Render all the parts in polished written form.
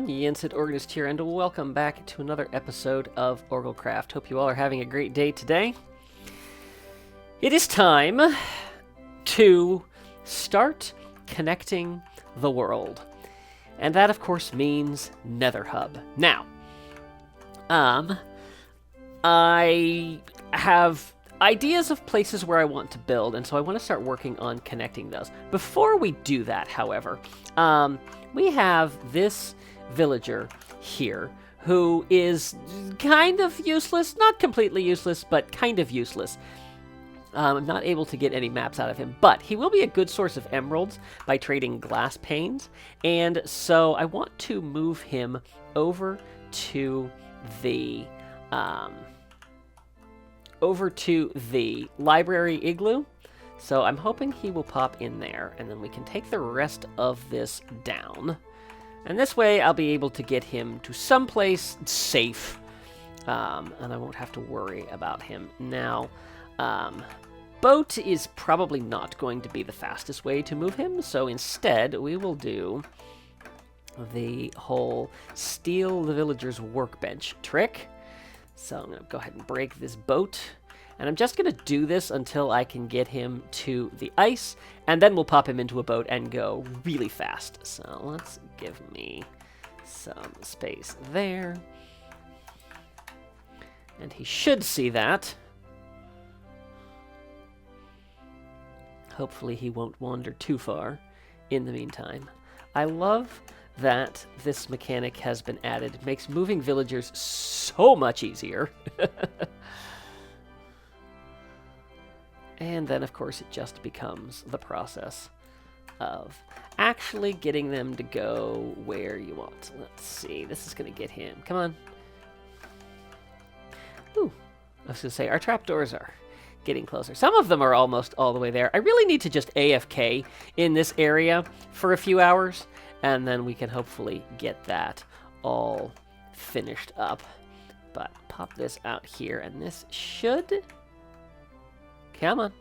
everyone, Yensid Organist here, and welcome back to another episode of OrgelCraft. Hope you all are having a great day today. It is time to start connecting the world. And that, of course, means Nether Hub. Now, I have ideas of places where I want to build, and so I want to start working on connecting those. Before we do that, however, we have this villager here who is kind of useless, not completely useless, but kind of useless. I'm not able to get any maps out of him, but he will be a good source of emeralds by trading glass panes, and so I want to move him over to the library igloo. So I'm hoping he will pop in there, and then we can take the rest of this down. And this way I'll be able to get him to someplace safe, and I won't have to worry about him. Now, boat is probably not going to be the fastest way to move him, so instead we will do the whole steal the villager's workbench trick. So I'm going to go ahead and break this boat. And I'm just going to do this until I can get him to the ice, and then we'll pop him into a boat and go really fast. So let's give me some space there. And he should see that. Hopefully he won't wander too far in the meantime. I love that this mechanic has been added. It makes moving villagers so much easier. And then, of course, it just becomes the process of actually getting them to go where you want. Let's see. This is going to get him. Come on. Ooh. I was going to say, our trapdoors are getting closer. Some of them are almost all the way there. I really need to just AFK in this area for a few hours, and then we can hopefully get that all finished up. But pop this out here, and this should... Come on.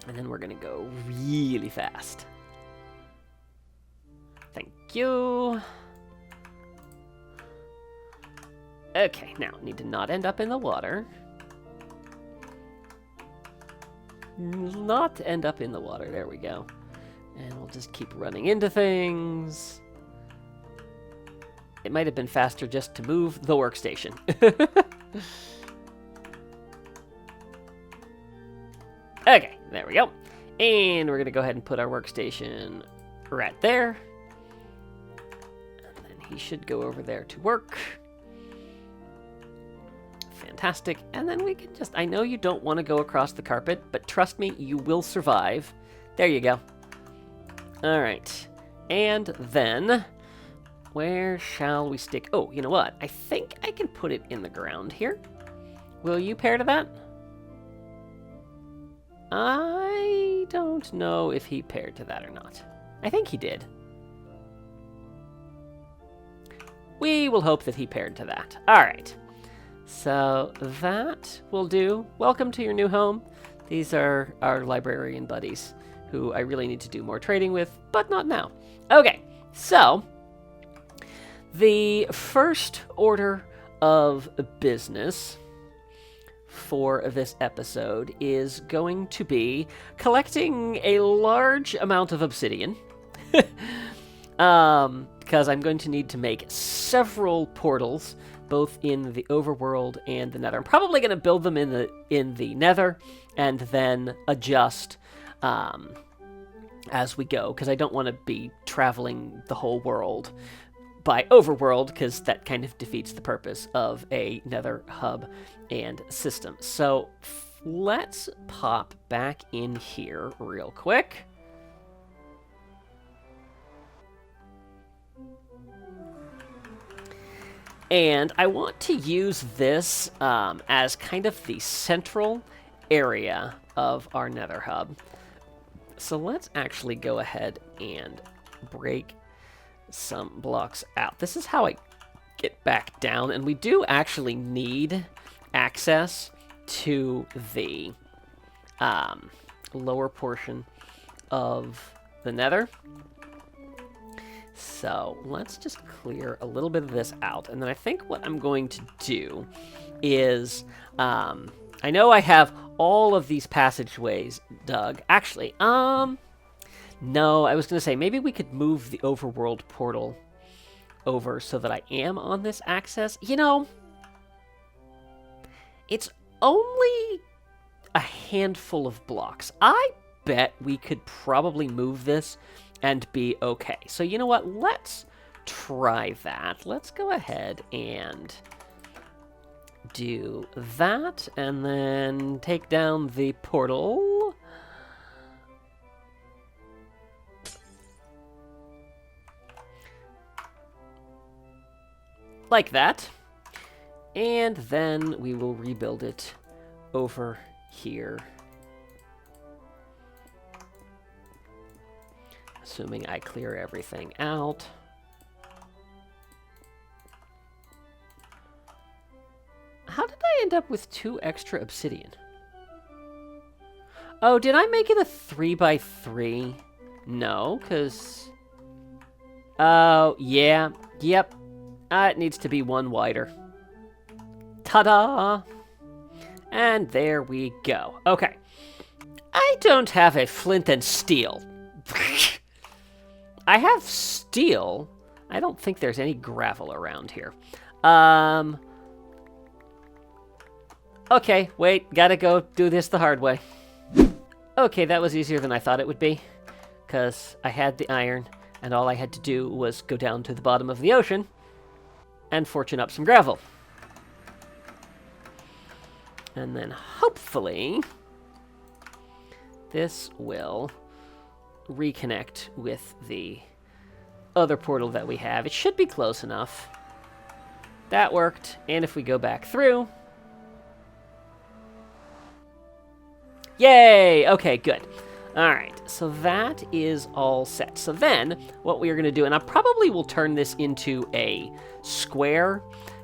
And then we're going to go really fast. Thank you. Okay, now need to not end up in the water. Not end up in the water. There we go. And we'll just keep running into things. It might have been faster just to move the workstation. Okay, there we go. And we're going to go ahead and put our workstation right there. And then he should go over there to work. Fantastic. And then we can just... I know you don't want to go across the carpet, but trust me, you will survive. There you go. All right. And then, where shall we stick... Oh, you know what? I think I can put it in the ground here. Will you pair to that? I don't know if he paired to that or not. I think he did. We will hope that he paired to that. All right. So that will do. Welcome to your new home. These are our librarian buddies who I really need to do more trading with, but not now. Okay, so the first order of business for this episode is going to be collecting a large amount of obsidian, because I'm going to need to make several portals, both in the overworld and the nether. I'm probably going to build them in the nether and then adjust as we go, because I don't want to be traveling the whole world by overworld, because that kind of defeats the purpose of a nether hub and system. So let's pop back in here real quick. And I want to use this as kind of the central area of our nether hub. So let's actually go ahead and break some blocks out. This is how I get back down, and we do actually need access to the lower portion of the nether. So let's just clear a little bit of this out. And then I think what I'm going to do is, I know I have all of these passageways dug. Actually, no, I was going to say maybe we could move the overworld portal over so that I am on this access. You know, it's only a handful of blocks. I bet we could probably move this and be okay. So you know what? Let's try that. Let's go ahead and do that and then take down the portal. Like that. And then we will rebuild it over here. Assuming I clear everything out. How did I end up with 2 extra obsidian? Oh, did I make it a 3x3? No, because... Oh, yeah. Yep. It needs to be 1 wider. Ta-da! And there we go. Okay. I don't have a flint and steel. I have steel. I don't think there's any gravel around here. Okay, wait. Gotta go do this the hard way. Okay, that was easier than I thought it would be. Because I had the iron, and all I had to do was go down to the bottom of the ocean and fortune up some gravel. And then hopefully this will reconnect with the other portal that we have. It should be close enough. That worked. And if we go back through... Yay! Okay, good. Alright, so that is all set. So then, what we are going to do, and I probably will turn this into a square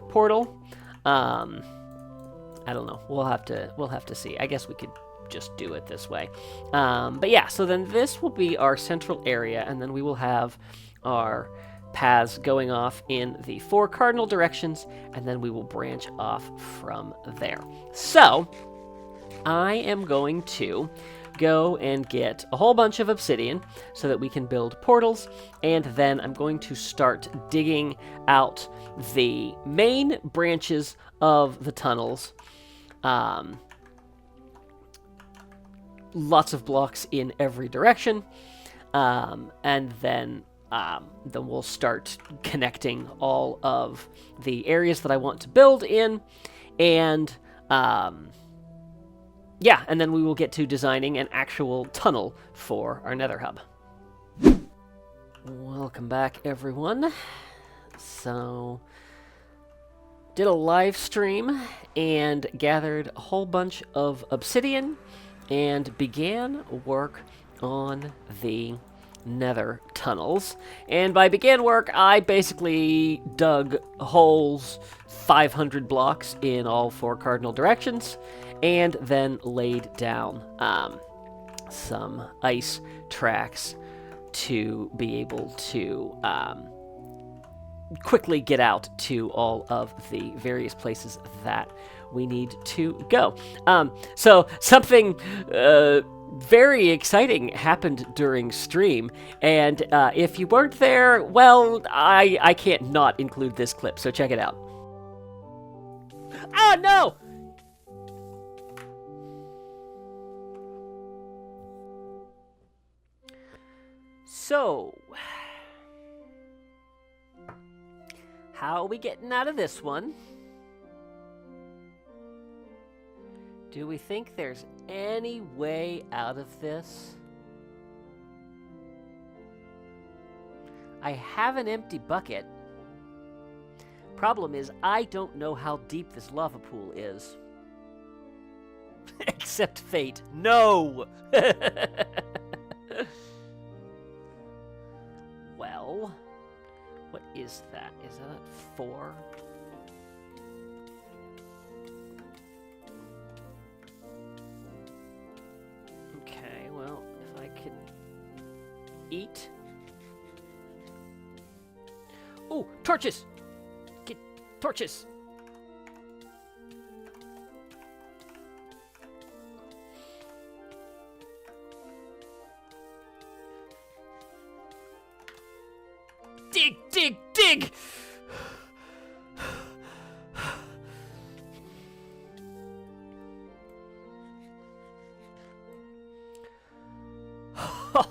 portal. I don't know. We'll have to see. I guess we could just do it this way. But yeah, so then this will be our central area, and then we will have our paths going off in the 4 cardinal directions, and then we will branch off from there. So, I am going to go and get a whole bunch of obsidian so that we can build portals, and then I'm going to start digging out the main branches of the tunnels. Lots of blocks in every direction, and then we'll start connecting all of the areas that I want to build in, and yeah, and then we will get to designing an actual tunnel for our nether hub. Welcome back, everyone. So, did a live stream and gathered a whole bunch of obsidian and began work on the nether tunnels. And by began work, I basically dug holes 500 blocks in all 4 cardinal directions, and then laid down some ice tracks to be able to quickly get out to all of the various places that we need to go. So something very exciting happened during stream, and if you weren't there, well, I can't not include this clip, so check it out. Ah, no! So, how are we getting out of this one? Do we think there's any way out of this? I have an empty bucket. Problem is, I don't know how deep this lava pool is. Except fate. No! Well, what is that? Is that a 4? Okay, well, if I could eat. Oh, torches! Get torches! Dig, dig, dig!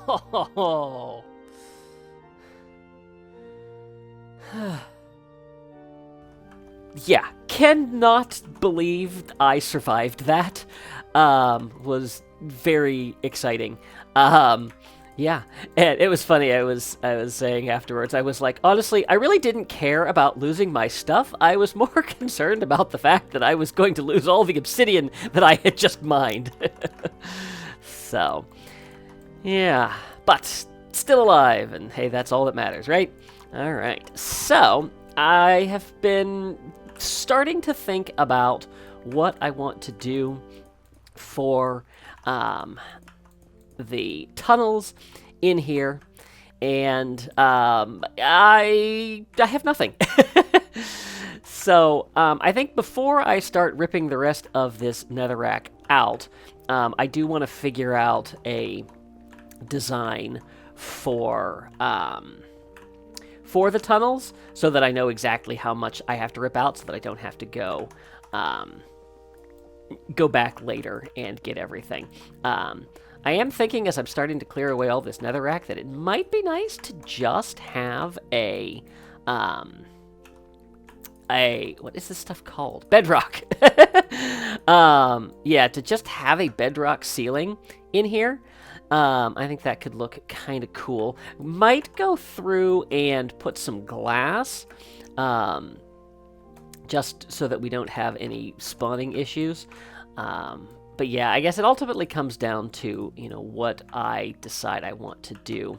Oh. Yeah, cannot believe I survived that. Was very exciting. Yeah, and it was funny. I was saying afterwards, I was like, honestly, I really didn't care about losing my stuff. I was more concerned about the fact that I was going to lose all the obsidian that I had just mined. So, yeah, but still alive, and hey, that's all that matters, right? All right, so I have been starting to think about what I want to do for the tunnels in here, and I have nothing. So I think before I start ripping the rest of this netherrack out, I do want to figure out a design for the tunnels so that I know exactly how much I have to rip out so that I don't have to go back later and get everything. I am thinking as I'm starting to clear away all this netherrack that it might be nice to just have a what is this stuff called? Bedrock. Yeah, to just have a bedrock ceiling in here. I think that could look kind of cool. Might go through and put some glass, just so that we don't have any spawning issues. But yeah, I guess it ultimately comes down to, what I decide I want to do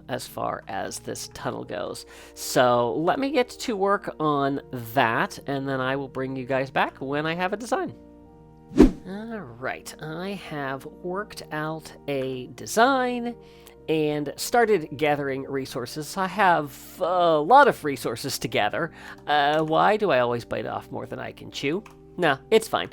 as far as this tunnel goes. So let me get to work on that, and then I will bring you guys back when I have a design. Alright, I have worked out a design and started gathering resources. I have a lot of resources to gather. Why do I always bite off more than I can chew? No, it's fine.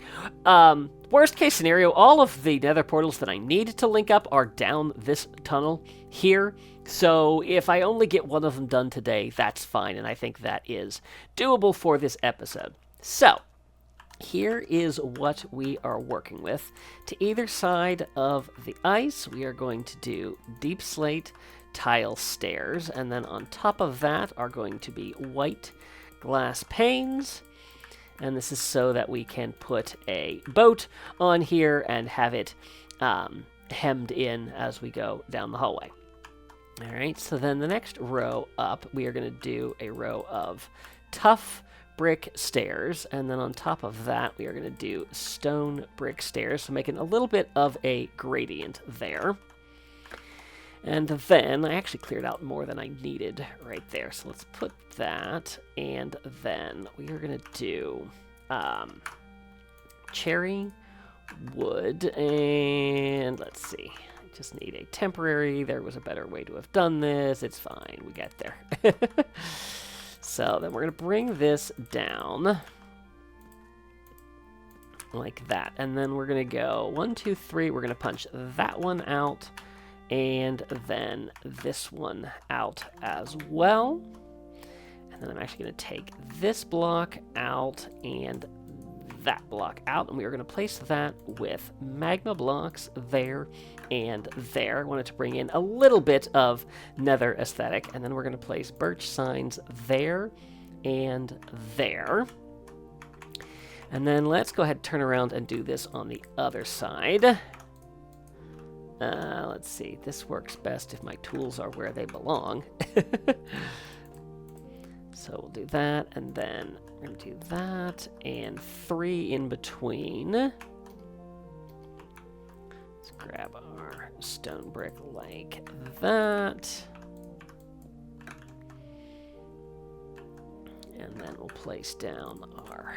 Worst case scenario, all of the nether portals that I need to link up are down this tunnel here. So if I only get one of them done today, that's fine, and I think that is doable for this episode. So, here is what we are working with. To either side of the ice, we are going to do deep slate tile stairs, and then on top of that are going to be white glass panes. And this is so that we can put a boat on here and have it hemmed in as we go down the hallway. All right, so then the next row up, we are going to do a row of tough brick stairs, and then on top of that, we are going to do stone brick stairs, so making a little bit of a gradient there. And then, I actually cleared out more than I needed right there, so let's put that, and then we are going to do cherry wood, and let's see, I just need a temporary. There was a better way to have done this. It's fine, we got there. So then we're going to bring this down like that, and then we're going to go 1, 2, 3, we're going to punch that one out, and then this one out as well. And then I'm actually going to take this block out and that block out, and we are going to place that with magma blocks there and there. I wanted to bring in a little bit of nether aesthetic, and then we're going to place birch signs there and there. And then let's go ahead and turn around and do this on the other side. Let's see, this works best if my tools are where they belong. So we'll do that, and then we're going to do that, and 3 in between. Let's grab our stone brick like that. And then we'll place down our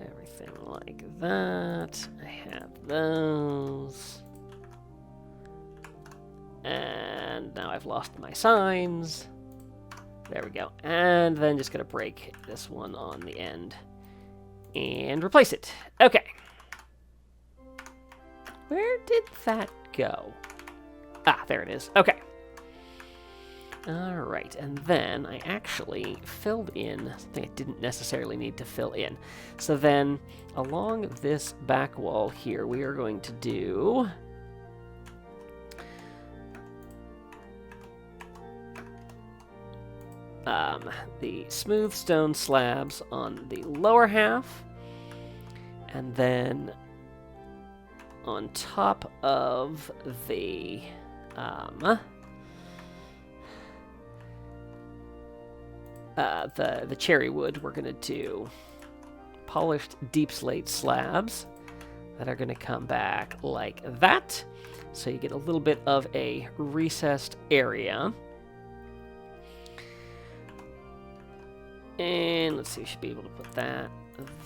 everything like that. I have those. And now I've lost my signs. There we go. And then just going to break this one on the end and replace it. Okay. Where did that go? Ah, there it is. Okay. All right, and then I actually filled in something I didn't necessarily need to fill in. So then, along this back wall here, we are going to do... the smooth stone slabs on the lower half, and then on top of the cherry wood, we're going to do polished deep slate slabs that are going to come back like that, so you get a little bit of a recessed area. And let's see, we should be able to put that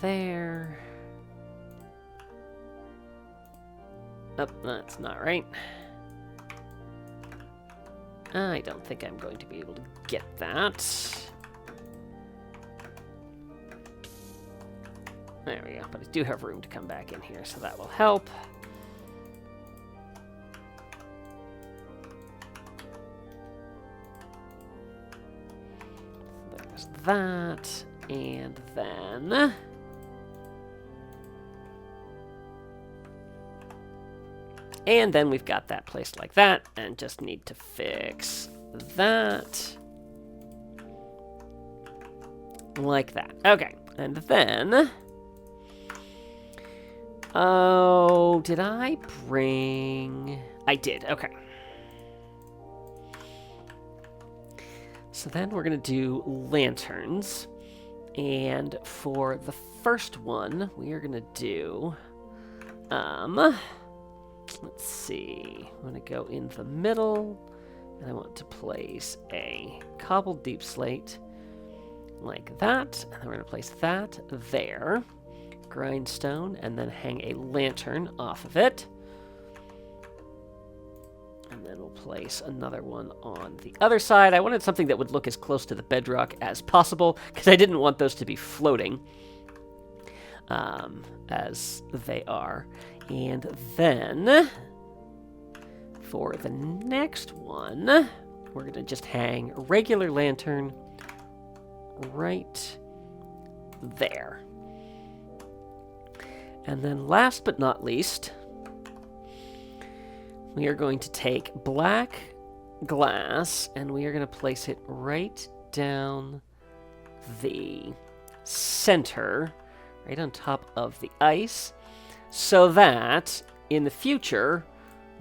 there. Oh, that's not right. I don't think I'm going to be able to get that. There we go, but I do have room to come back in here, so that will help. There's that, and then... And then we've got that placed like that, and just need to fix that. Like that. Okay, and then... Oh, did I bring... I did, okay. So then we're going to do lanterns. And for the first one, we are going to do... let's see. I'm going to go in the middle, and I want to place a cobbled deep slate like that. And then we're going to place that there. Grindstone, and then hang a lantern off of it. And then we'll place another one on the other side. I wanted something that would look as close to the bedrock as possible, because I didn't want those to be floating as they are. And then for the next one, we're going to just hang a regular lantern right there. And then last but not least, we are going to take black glass and we are going to place it right down the center, right on top of the ice, so that in the future,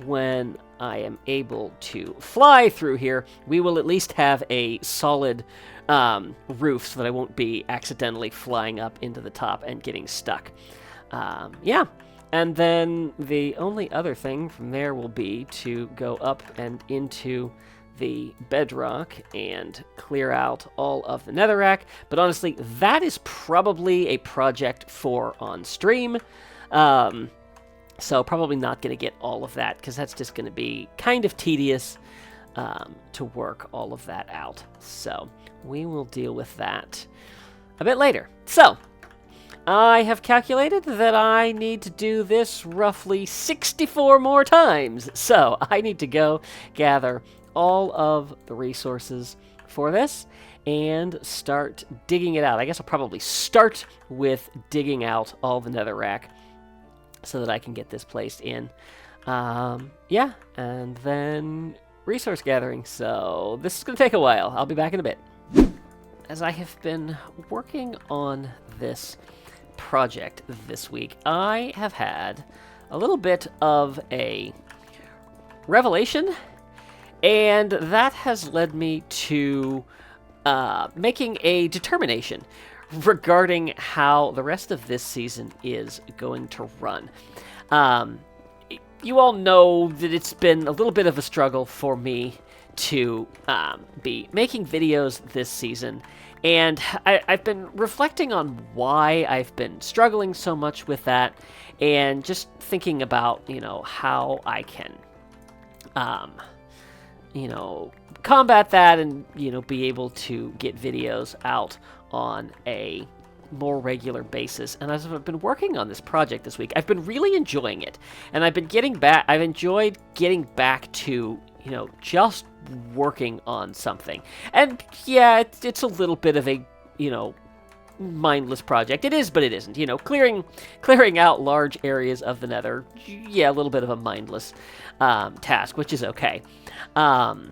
when I am able to fly through here, we will at least have a solid roof so that I won't be accidentally flying up into the top and getting stuck. Yeah, and then the only other thing from there will be to go up and into the bedrock and clear out all of the netherrack. But honestly, that is probably a project for on stream. So probably not going to get all of that, because that's just going to be kind of tedious to work all of that out. So we will deal with that a bit later. So I have calculated that I need to do this roughly 64 more times. So I need to go gather all of the resources for this and start digging it out. I guess I'll probably start with digging out all the netherrack so that I can get this placed in. Yeah, and then resource gathering. So this is going to take a while. I'll be back in a bit. As I have been working on this project this week, I have had a little bit of a revelation, and that has led me to making a determination regarding how the rest of this season is going to run. You all know that it's been a little bit of a struggle for me to be making videos this season, and I've been reflecting on why I've been struggling so much with that, and just thinking about, you know, how I can combat that and, be able to get videos out on a more regular basis. And as I've been working on this project this week, I've been really enjoying it. And I've enjoyed getting back to, just working on something. And yeah, it's a little bit of a, mindless project. It is, but it isn't. Clearing out large areas of the nether, yeah, a little bit of a mindless task, which is okay. But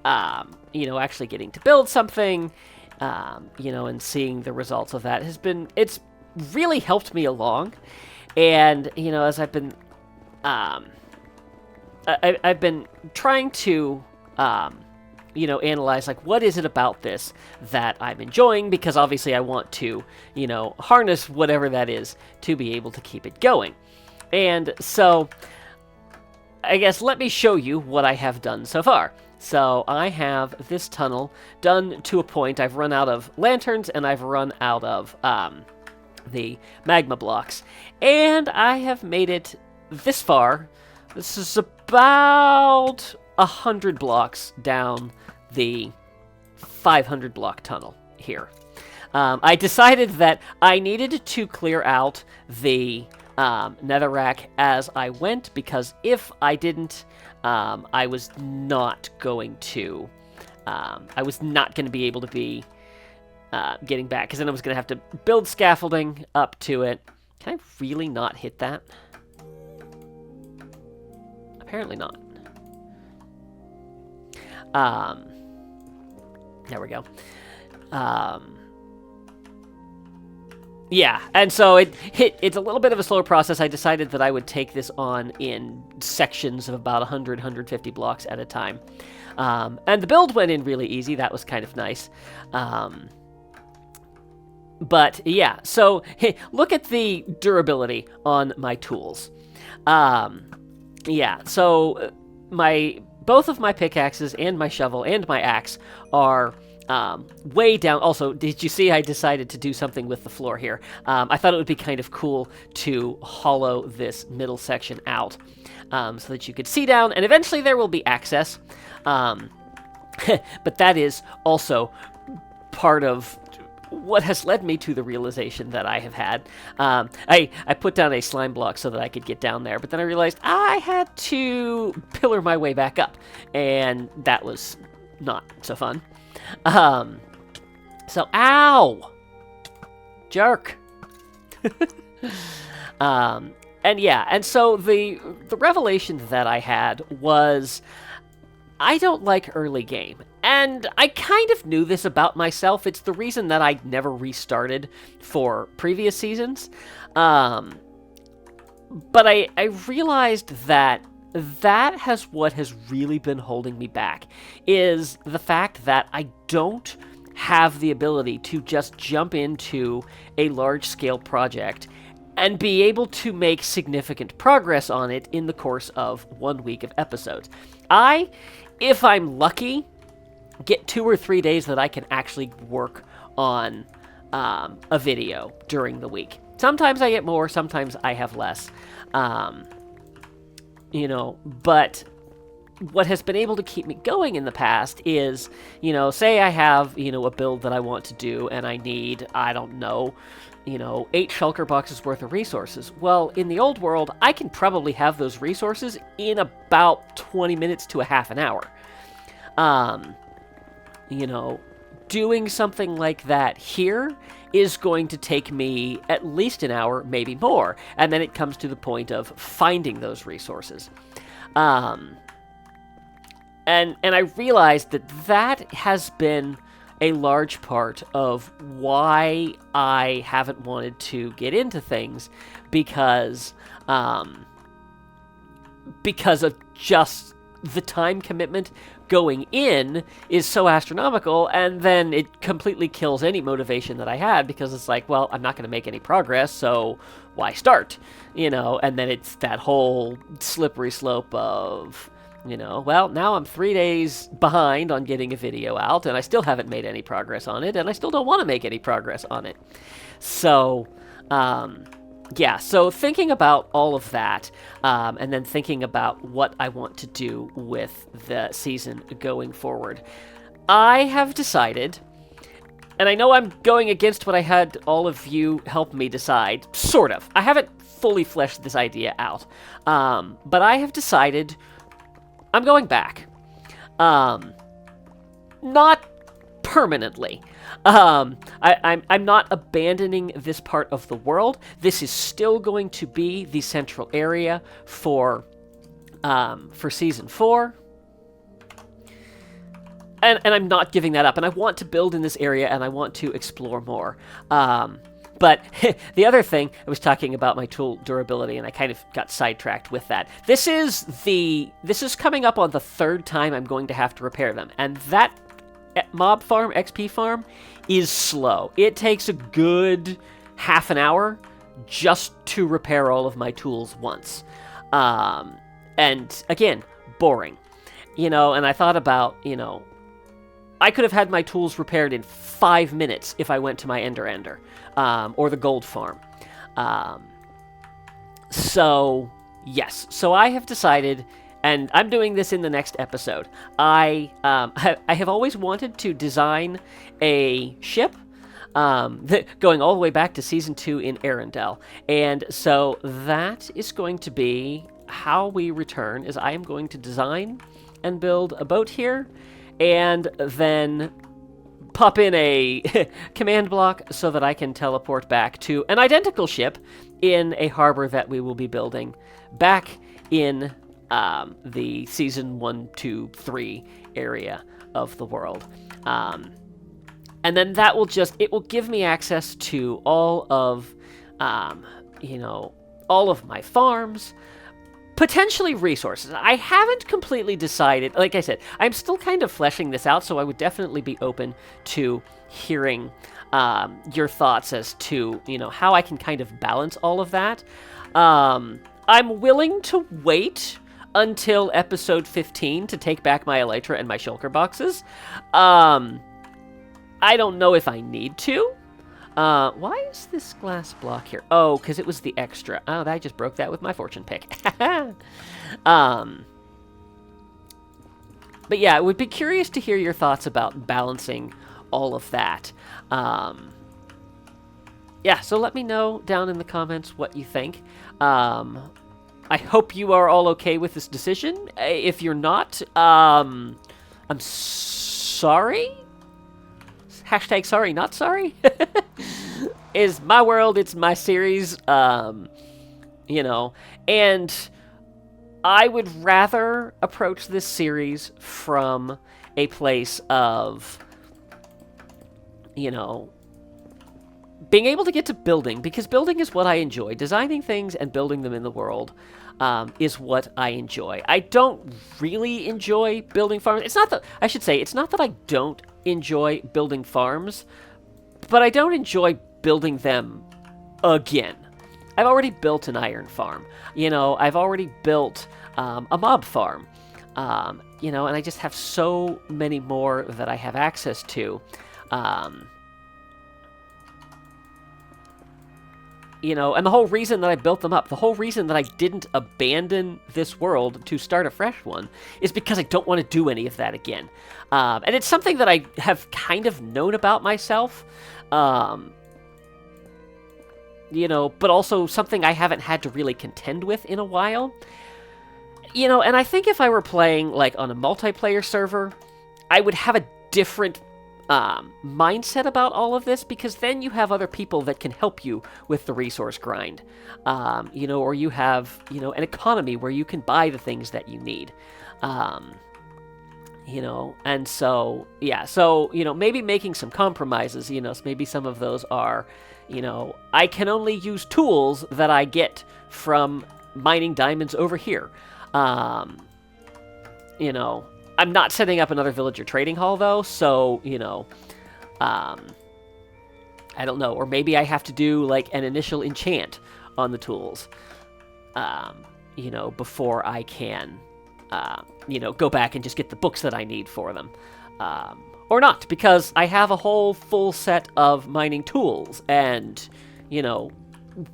actually getting to build something, and seeing the results of that it's really helped me along. And, as I've been, I've been trying to, analyze, like, what is it about this that I'm enjoying? Because obviously I want to, harness whatever that is to be able to keep it going. And so, I guess let me show you what I have done so far. So I have this tunnel done to a point. I've run out of lanterns and I've run out of the magma blocks. And I have made it this far. This is about 100 blocks down the 500 block tunnel here. I decided that I needed to clear out the netherrack as I went, because if I didn't, I was not going to be able to be getting back, because then I was going to have to build scaffolding up to it. Can I really not hit that? Apparently not. There we go. Yeah, and so it's a little bit of a slower process. I decided that I would take this on in sections of about 100, 150 blocks at a time. And the build went in really easy. That was kind of nice. But yeah, so look at the durability on my tools. Yeah, so both of my pickaxes and my shovel and my axe are way down. Also, did you see I decided to do something with the floor here? I thought it would be kind of cool to hollow this middle section out so that you could see down, and eventually there will be access. But that is also part of what has led me to the realization that I have had. I put down a slime block so that I could get down there, but then I realized I had to pillar my way back up, and that was not so fun. So, ow! Jerk! And yeah, and so the revelation that I had was, I don't like early game. And I kind of knew this about myself. It's the reason that I never restarted for previous seasons. But I realized that has what has really been holding me back, is the fact that I don't have the ability to just jump into a large-scale project and be able to make significant progress on it in the course of 1 week of episodes. If I'm lucky, get 2 or 3 days that I can actually work on a video during the week. Sometimes I get more, sometimes I have less. But what has been able to keep me going in the past is, say I have, a build that I want to do and I need, 8 shulker boxes worth of resources. Well, in the old world, I can probably have those resources in about 20 minutes to a half an hour. Doing something like that here is going to take me at least an hour, maybe more. And then it comes to the point of finding those resources. And I realized that has been a large part of why I haven't wanted to get into things, because of just the time commitment going in is so astronomical, and then it completely kills any motivation that I had, because it's like, well, I'm not going to make any progress, so why start? And then it's that whole slippery slope of, well, now I'm 3 days behind on getting a video out, and I still haven't made any progress on it, and I still don't want to make any progress on it. So, yeah, so thinking about all of that, and then thinking about what I want to do with the season going forward, I have decided, and I know I'm going against what I had all of you help me decide, sort of. I haven't fully fleshed this idea out, but I have decided I'm going back. Not permanently. I'm not abandoning this part of the world. This is still going to be the central area for Season 4. And I'm not giving that up. And I want to build in this area, and I want to explore more. But the other thing, I was talking about my tool durability, and I kind of got sidetracked with that. This is coming up on the third time I'm going to have to repair them. And that mob farm, XP farm, is slow. It takes a good half an hour just to repair all of my tools once. And again, boring. And I thought about, I could have had my tools repaired in 5 minutes if I went to my Ender, or the gold farm. So, yes. So I have decided, and I'm doing this in the next episode, I have always wanted to design a ship going all the way back to Season 2 in Arendelle. And so that is going to be how we return, is I am going to design and build a boat here, and then pop in a command block so that I can teleport back to an identical ship in a harbor that we will be building back in the Season 1, 2, 3 area of the world. And then that will it will give me access to all of, all of my farms, potentially resources. I haven't completely decided. Like I said, I'm still kind of fleshing this out, so I would definitely be open to hearing your thoughts as to, how I can kind of balance all of that. I'm willing to wait until episode 15 to take back my Elytra and my shulker boxes. I don't know if I need to. Why is this glass block here? Oh, because it was the extra. Oh, I just broke that with my fortune pick. But yeah, I would be curious to hear your thoughts about balancing all of that. Yeah, so let me know down in the comments what you think. I hope you are all okay with this decision. If you're not, I'm sorry? Hashtag sorry, not sorry? Is my world, it's my series, and I would rather approach this series from a place of, being able to get to building, because building is what I enjoy. Designing things and building them in the world is what I enjoy. I don't really enjoy building farms. It's not that I don't enjoy building farms, but I don't enjoy building them again. I've already built an iron farm. I've already built a mob farm. And I just have so many more that I have access to. And the whole reason that I built them up, the whole reason that I didn't abandon this world to start a fresh one, is because I don't want to do any of that again. And it's something that I have kind of known about myself, but also something I haven't had to really contend with in a while. And I think if I were playing, like, on a multiplayer server, I would have a different mindset about all of this, because then you have other people that can help you with the resource grind, or you have, an economy where you can buy the things that you need, and so, yeah, so, maybe making some compromises, so maybe some of those are, I can only use tools that I get from mining diamonds over here, I'm not setting up another villager trading hall, though, so, I don't know. Or maybe I have to do, like, an initial enchant on the tools, before I can, go back and just get the books that I need for them. Or not, because I have a whole full set of mining tools, and,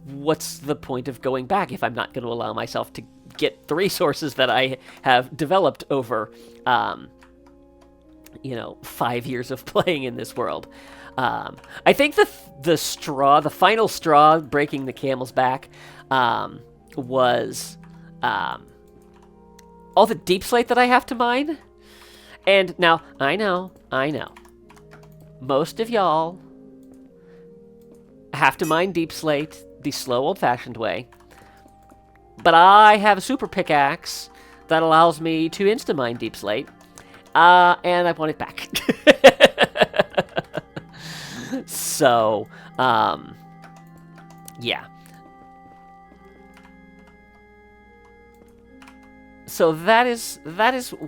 what's the point of going back if I'm not going to allow myself to get the resources that I have developed over, 5 years of playing in this world. I think the final straw breaking the camel's back, was all the deep slate that I have to mine. And now, I know, most of y'all have to mine deep slate the slow old-fashioned way. But I have a super pickaxe that allows me to insta-mine deep slate, and I want it back. So, yeah. So that is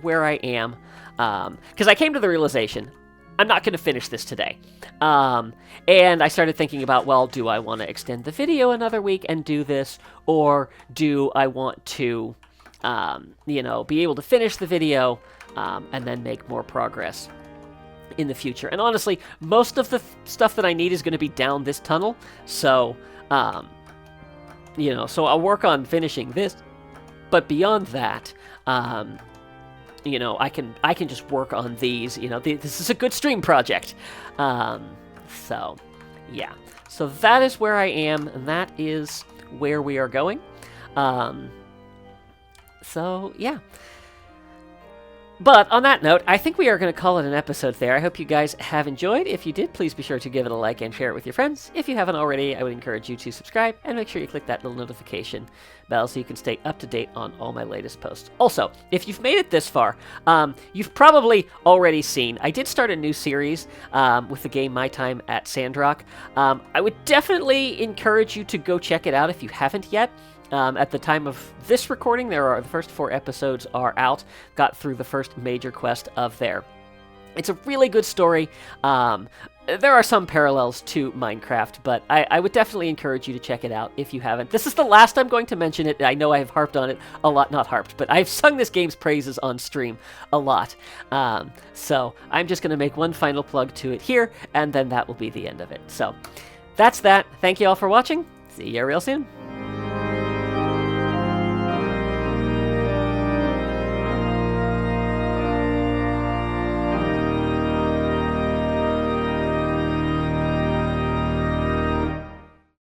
where I am, because I came to the realization I'm not going to finish this today. And I started thinking about, well, do I want to extend the video another week and do this, or do I want to, be able to finish the video and then make more progress in the future? And honestly, most of the stuff that I need is going to be down this tunnel, so, so I'll work on finishing this. But beyond that, I can just work on these. This is a good stream project. So, yeah. So that is where I am, and that is where we are going. So, yeah. But on that note, I think we are going to call it an episode there. I hope you guys have enjoyed. If you did, please be sure to give it a like and share it with your friends. If you haven't already, I would encourage you to subscribe and make sure you click that little notification bell so you can stay up to date on all my latest posts. Also, if you've made it this far, you've probably already seen I did start a new series with the game My Time at Sandrock. I would definitely encourage you to go check it out if you haven't yet. At the time of this recording, the first 4 episodes are out. Got through the first major quest of there. It's a really good story. There are some parallels to Minecraft, but I would definitely encourage you to check it out if you haven't. This is the last I'm going to mention it. I know I have harped on it a lot. Not harped, but I've sung this game's praises on stream a lot. So I'm just going to make one final plug to it here, and then that will be the end of it. So that's that. Thank you all for watching. See you real soon.